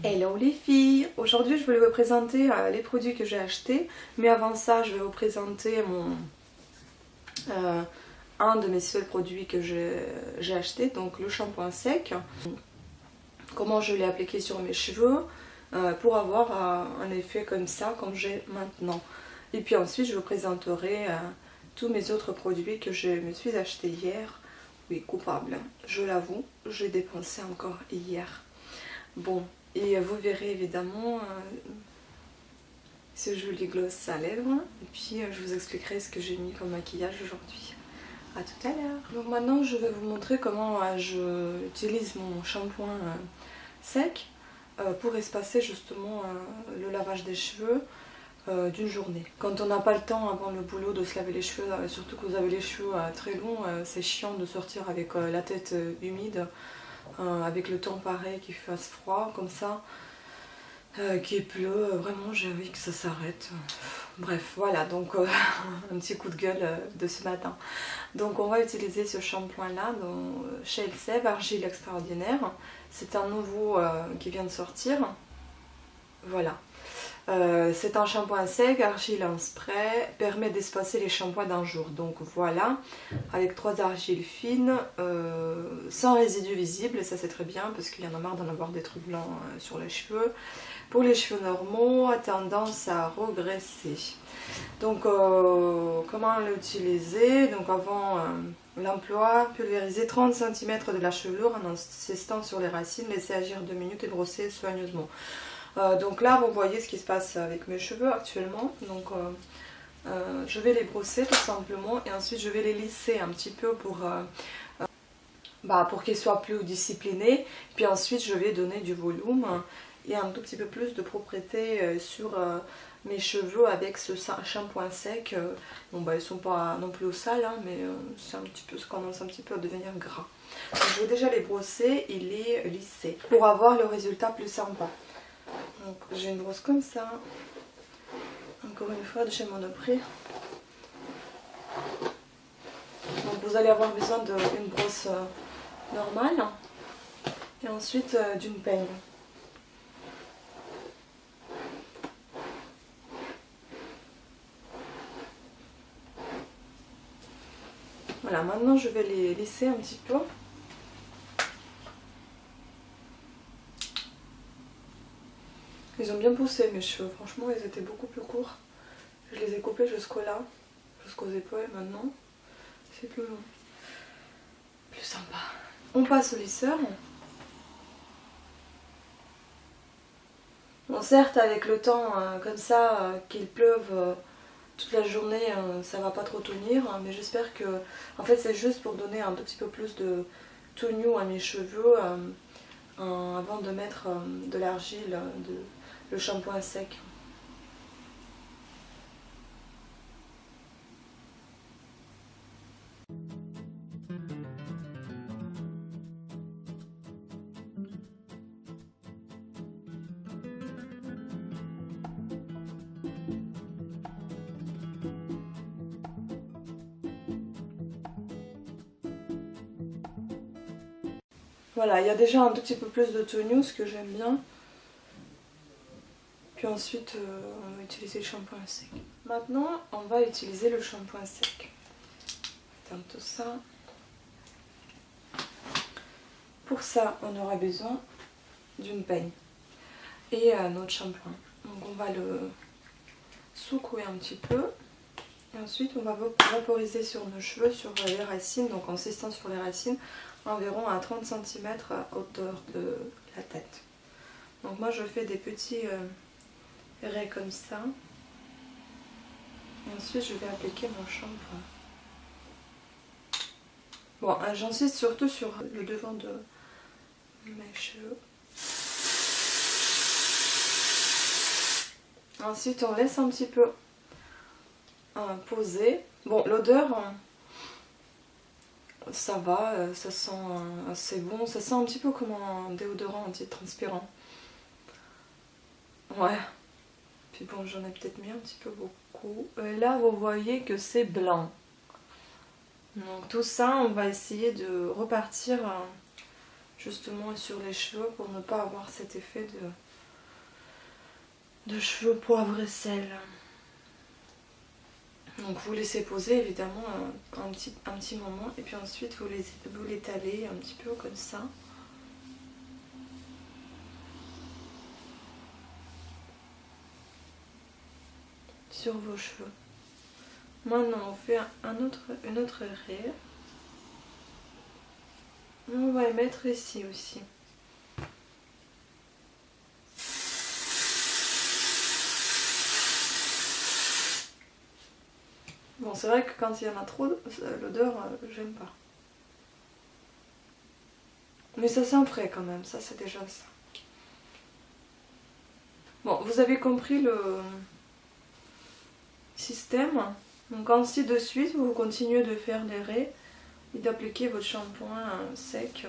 Hello les filles! Aujourd'hui je voulais vous présenter les produits que j'ai achetés, mais avant ça je vais vous présenter un de mes seuls produits que j'ai acheté, donc le shampoing sec. Comment je l'ai appliqué sur mes cheveux pour avoir un effet comme ça, comme j'ai maintenant. Et puis ensuite je vous présenterai tous mes autres produits que je me suis acheté hier. Oui, coupable, je l'avoue, j'ai dépensé encore hier. Bon. Et vous verrez évidemment ce joli gloss à lèvres. Et puis je vous expliquerai ce que j'ai mis comme maquillage aujourd'hui. A tout à l'heure. Donc maintenant je vais vous montrer comment j'utilise mon shampoing sec pour espacer justement le lavage des cheveux d'une journée. Quand on n'a pas le temps avant le boulot de se laver les cheveux, surtout que vous avez les cheveux très longs, c'est chiant de sortir avec la tête humide. Avec le temps pareil, qu'il fasse froid comme ça, qu'il pleut, vraiment j'ai envie que ça s'arrête. Bref, voilà, donc un petit coup de gueule de ce matin. Donc on va utiliser ce shampoing là chez Elseve, Argile Extraordinaire. C'est un nouveau qui vient de sortir. Voilà. C'est un shampoing sec, argile en spray, permet d'espacer les shampoings d'un jour. Donc voilà, avec 3 argiles fines, sans résidus visibles, et ça c'est très bien parce qu'il y en a marre d'en avoir des trucs blancs sur les cheveux. Pour les cheveux normaux, a tendance à regresser. Donc comment l'utiliser? Donc avant l'emploi, pulvériser 30 cm de la chevelure en insistant sur les racines, laisser agir 2 minutes et brosser soigneusement. Donc là vous voyez ce qui se passe avec mes cheveux actuellement, donc je vais les brosser tout simplement et ensuite je vais les lisser un petit peu pour qu'ils soient plus disciplinés, puis ensuite je vais donner du volume et un tout petit peu plus de propreté sur mes cheveux avec ce shampoing sec. Bon ils sont pas non plus au sale hein, mais c'est un petit peu, ça commence un petit peu à devenir gras. Donc, je vais déjà les brosser et les lisser pour avoir le résultat plus sympa. Donc j'ai une brosse comme ça, encore une fois de chez Monoprix. Donc vous allez avoir besoin d'une brosse normale et ensuite d'une peigne. Voilà, maintenant je vais les lisser un petit peu. Ils ont bien poussé mes cheveux, franchement ils étaient beaucoup plus courts. Je les ai coupés jusqu'au là, jusqu'aux épaules maintenant. C'est plus long. Plus sympa. On passe au lisseur. Bon certes avec le temps comme ça, qu'il pleuve toute la journée, ça va pas trop tenir. Mais j'espère que... En fait c'est juste pour donner un tout petit peu plus de tonneau à mes cheveux avant de mettre de l'argile, le shampoing sec. Voilà, il y a déjà un tout petit peu plus de tonneau, ce que j'aime bien. Puis ensuite, on va utiliser le shampoing sec. Maintenant, on va utiliser le shampoing sec. Comme tout ça. Pour ça, on aura besoin d'une peigne et notre shampoing. Donc on va le secouer un petit peu. Et ensuite, on va vaporiser sur nos cheveux, sur les racines, donc en insistant sur les racines, environ à 30 cm à hauteur de la tête. Donc moi, je fais des petits raies comme ça. Et ensuite, je vais appliquer mon shampoing. Bon, j'insiste surtout sur le devant de mes cheveux. Ensuite, on laisse un petit peu poser. Bon, l'odeur, ça va, ça sent assez bon. Ça sent un petit peu comme un déodorant antitranspirant. Ouais. Puis bon, j'en ai peut-être mis un petit peu beaucoup. Et là, vous voyez que c'est blanc. Donc tout ça, on va essayer de repartir justement sur les cheveux pour ne pas avoir cet effet de cheveux poivre et sel. Donc vous laissez poser évidemment un petit moment et puis ensuite vous l'étalez un petit peu comme ça. Sur vos cheveux. Maintenant on fait une autre raie. On va les mettre ici aussi. Bon, c'est vrai que quand il y en a trop, l'odeur, j'aime pas. Mais ça sent frais quand même, ça c'est déjà ça. Bon, vous avez compris le système. Donc ainsi de suite, vous continuez de faire des raies et d'appliquer votre shampoing sec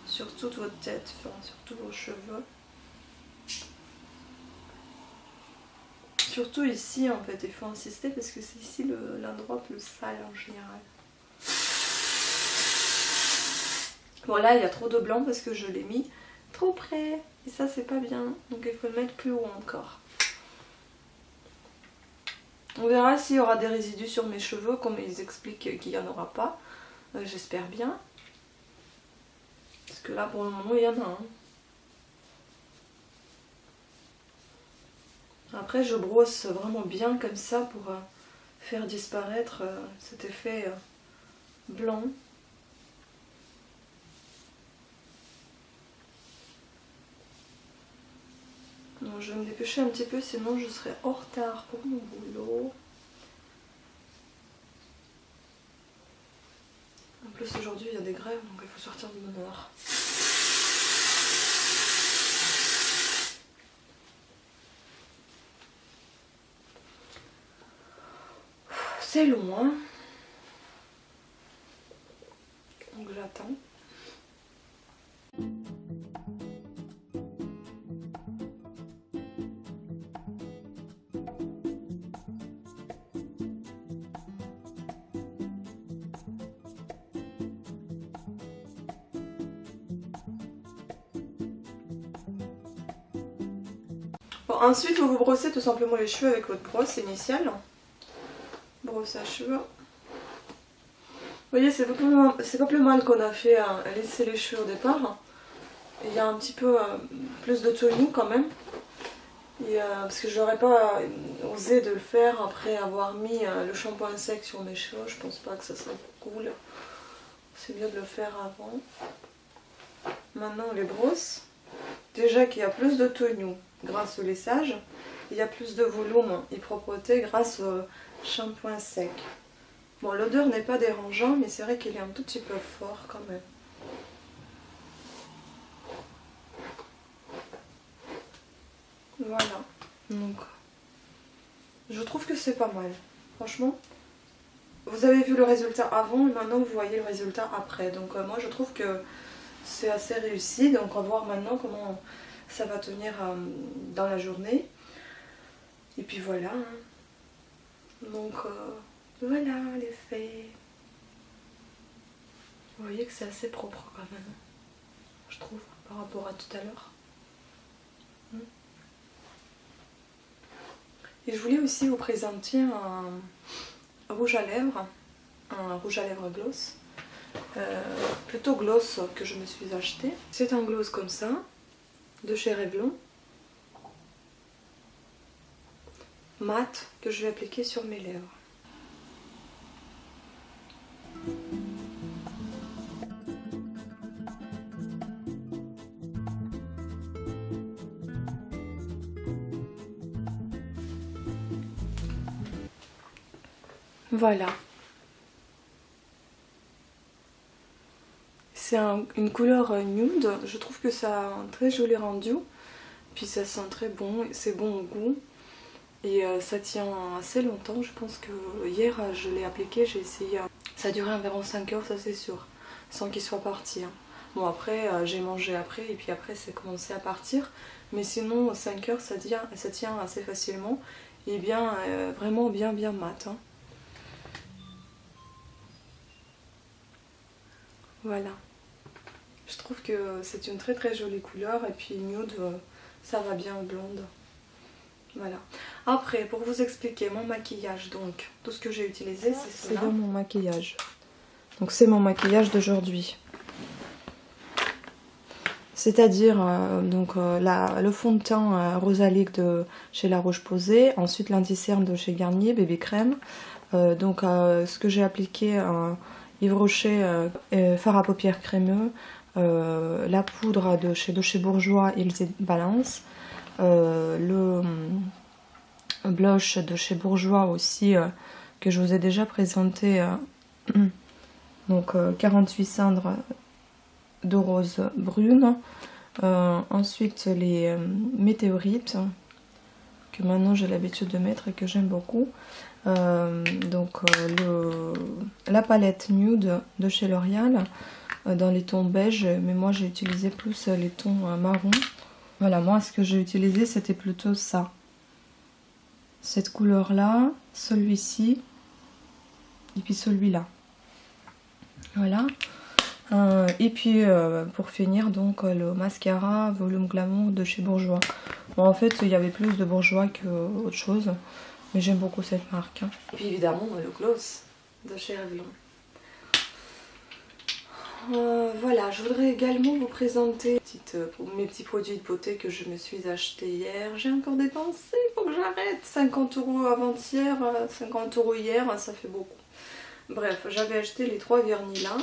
sur toute votre tête, enfin, sur tous vos cheveux. Surtout ici en fait, il faut insister parce que c'est ici l'endroit plus sale en général. Bon là il y a trop de blanc parce que je l'ai mis trop près et ça c'est pas bien, donc il faut le mettre plus haut encore. On verra s'il y aura des résidus sur mes cheveux comme ils expliquent qu'il n'y en aura pas, j'espère bien. Parce que là pour le moment il y en a un. Après je brosse vraiment bien comme ça pour faire disparaître cet effet blanc. Donc je vais me dépêcher un petit peu sinon je serai en retard pour mon boulot. En plus aujourd'hui il y a des grèves donc il faut sortir de bonne heure. C'est long hein. Donc j'attends. Bon, ensuite vous vous brossez tout simplement les cheveux avec votre brosse initiale. Brosse à cheveux. Vous voyez, c'est pas plus mal qu'on a fait laisser les cheveux au départ. Il y a un petit peu plus de tenue quand même. Et, parce que j'aurais pas osé de le faire après avoir mis le shampoing sec sur mes cheveux. Je pense pas que ça serait cool. C'est mieux de le faire avant. Maintenant on les brosse. Déjà qu'il y a plus de tenue grâce au lissage. Il y a plus de volume et propreté grâce au shampoing sec. Bon, l'odeur n'est pas dérangeante, mais c'est vrai qu'il est un tout petit peu fort quand même. Voilà. Donc, je trouve que c'est pas mal. Franchement, vous avez vu le résultat avant et maintenant vous voyez le résultat après. Donc moi je trouve que c'est assez réussi. Donc on va voir maintenant comment ça va tenir dans la journée. Et puis voilà. Donc voilà l'effet. Vous voyez que c'est assez propre quand même. Je trouve, par rapport à tout à l'heure. Et je voulais aussi vous présenter un rouge à lèvres gloss. Plutôt gloss que je me suis acheté. C'est un gloss comme ça, de chez Revlon. Mat, que je vais appliquer sur mes lèvres. Voilà. C'est une couleur nude. Je trouve que ça a un très joli rendu. Puis ça sent très bon. C'est bon au goût. Et ça tient assez longtemps. Je pense que hier je l'ai appliqué. J'ai essayé. Ça a duré environ 5 heures, ça c'est sûr. Sans qu'il soit parti. Bon après j'ai mangé après. Et puis après c'est commencé à partir. Mais sinon 5 heures ça tient assez facilement. Et bien vraiment bien mat. Hein. Voilà. Je trouve que c'est une très jolie couleur et puis nude, ça va bien au blonde. Voilà. Après, pour vous expliquer mon maquillage, donc tout ce que j'ai utilisé, c'est cela. C'est dans mon maquillage. Donc c'est mon maquillage d'aujourd'hui. C'est-à-dire le fond de teint Rosalic de chez La Roche-Posay, ensuite l'anti-cerne de chez Garnier, bébé crème. Ce que j'ai appliqué, Yves Rocher, fard à paupières crémeux, la poudre de chez Bourjois, Ilse Balance, le blush de chez Bourjois aussi, que je vous ai déjà présenté, donc 48 cendres de rose brune. Ensuite les météorites, que maintenant j'ai l'habitude de mettre et que j'aime beaucoup. La palette nude de chez L'Oréal, dans les tons beige, mais moi j'ai utilisé plus les tons marron. Voilà, moi ce que j'ai utilisé c'était plutôt ça. Cette couleur là, celui-ci, et puis celui-là. Voilà. Et puis pour finir, donc le mascara Volume Glamour de chez Bourjois. Bon, en fait il y avait plus de Bourjois qu'autre chose, mais j'aime beaucoup cette marque. Et puis évidemment le gloss de chez Revlon. Voilà, je voudrais également vous présenter mes petits produits de beauté que je me suis acheté hier. J'ai encore dépensé, faut que j'arrête. 50 € avant-hier, 50 € hier, ça fait beaucoup. Bref, j'avais acheté les 3 vernis là.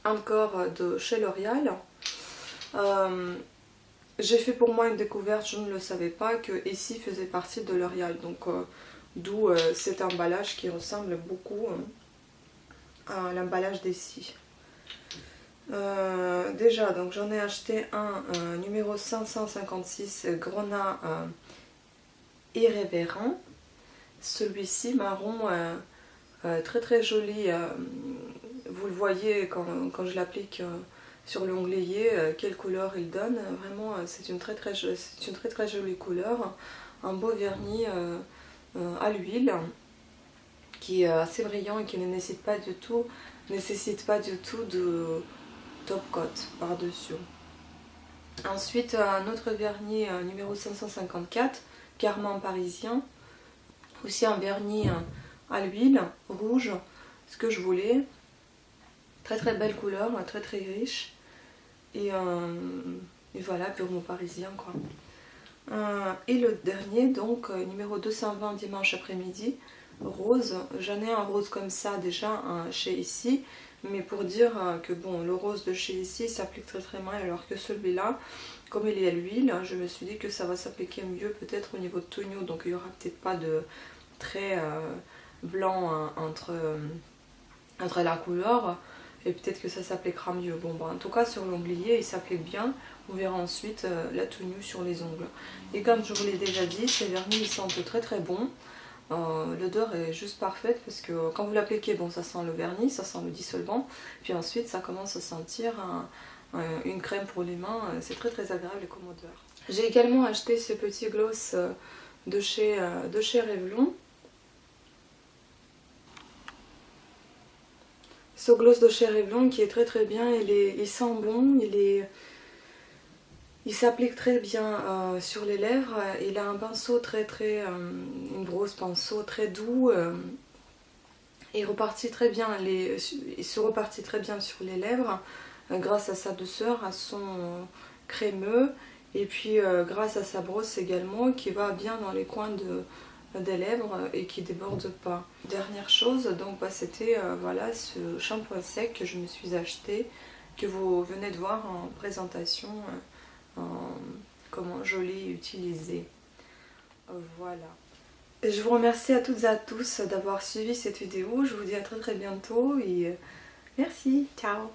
Encore de chez L'Oréal. J'ai fait pour moi une découverte, je ne le savais pas, que Essie faisait partie de L'Oréal. Donc d'où cet emballage qui ressemble beaucoup à l'emballage d'Essie. Déjà, donc j'en ai acheté un numéro 556 Grenat irrévérent. Celui-ci marron, très très joli. Vous le voyez quand je l'applique sur l'onglet, quelle couleur il donne. Vraiment, c'est une très très jolie couleur. Un beau vernis à l'huile qui est assez brillant et qui ne nécessite pas du tout de top coat par-dessus. Ensuite, un autre vernis numéro 554, Carmin Parisien. Aussi un vernis à l'huile, rouge, ce que je voulais. Très très belle couleur, très très riche. Et voilà, purement parisien quoi. Et le dernier, donc numéro 220 dimanche après-midi, rose. J'en ai un rose comme ça déjà chez Essie, mais pour dire que bon, le rose de chez Essie s'applique très très mal, alors que celui-là, comme il est à l'huile, je me suis dit que ça va s'appliquer mieux peut-être au niveau de tonneau, donc il n'y aura peut-être pas de trait blanc entre la couleur, et peut-être que ça s'appliquera mieux. Bon, bah, en tout cas sur l'onglet il s'applique bien. On verra ensuite la tenue sur les ongles. Et comme je vous l'ai déjà dit, ces vernis ils sentent très très bon. L'odeur est juste parfaite parce que quand vous l'appliquez, bon, ça sent le vernis, ça sent le dissolvant. Puis ensuite ça commence à sentir une crème pour les mains. C'est très très agréable comme odeur. J'ai également acheté ce petit gloss de chez Revlon. Ce gloss de chez Revlon qui est très très bien, il sent bon, il s'applique très bien sur les lèvres. Il a un pinceau une brosse pinceau très doux. Il repartit très bien, il se repartit très bien sur les lèvres grâce à sa douceur, à son crémeux, et puis grâce à sa brosse également qui va bien dans les coins des lèvres et qui déborde pas. Dernière chose, donc bah, c'était voilà ce shampoing sec que je me suis acheté, que vous venez de voir en présentation, comment je l'ai utilisé. Voilà. Je vous remercie à toutes et à tous d'avoir suivi cette vidéo. Je vous dis à très très bientôt et merci, ciao.